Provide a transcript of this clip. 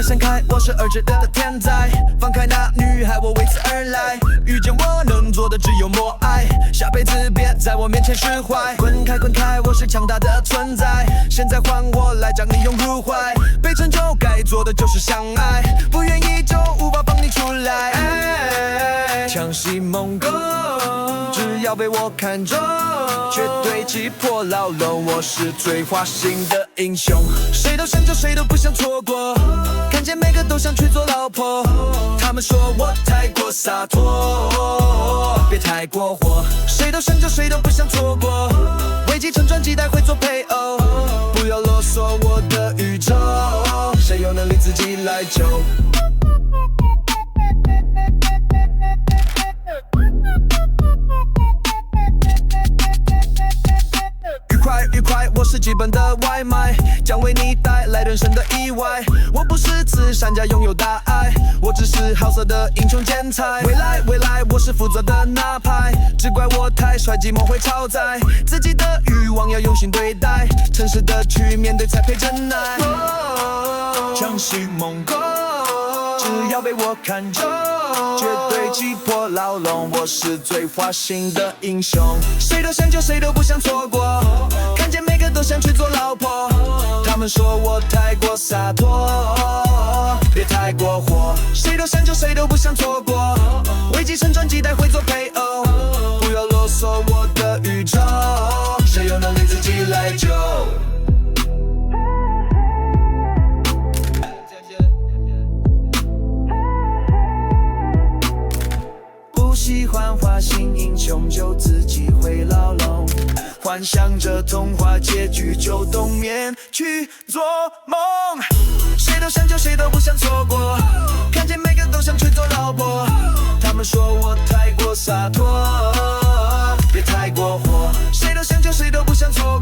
闪开，我是儿值得的天才。放开那女孩，我为此而来。遇见我能做的只有默哀，下辈子别在我面前释怀。滚开滚开，我是强大的存在。现在换我来将你拥入怀，被拯救该做的就是相爱，不愿意就无法放你出来。强袭猛攻，只要被我看中，绝对击破牢笼。我是最花心的英雄，谁都想救，谁都不想错过。看见每个都想去做老婆，他们说我太过洒脱，别太过火。谁都想救，谁都不想错过。危机成传，期待会做配偶，不要啰嗦我的宇宙，谁有能力自己来救。愉快，我是基本的外卖，将为你带来人生的意外。我不是慈善家，拥有大爱，我只是好色的英雄兼才。未来，我是负责的那派，只怪我太帅，寂寞会超载。自己的欲望要用心对待，诚实的去面对才配真爱。强袭猛攻，只要被我看中，绝对击破牢笼。我是最花心的英雄，谁都想救，谁都不想错过。看见每个都想去做老婆，他们说我太过洒脱，别太过火。谁都想救，谁都不想错过。危机成传，期待会做配偶，不要啰嗦我的宇宙，谁有能力自己来救。不喜欢花心英雄，就自己会牢笼。幻想着童话结局，就冬眠去做梦。谁都想救，谁都不想错过。看见每个都想去做老婆，他们说我太过洒脱，别太过火。谁都想救，谁都不想错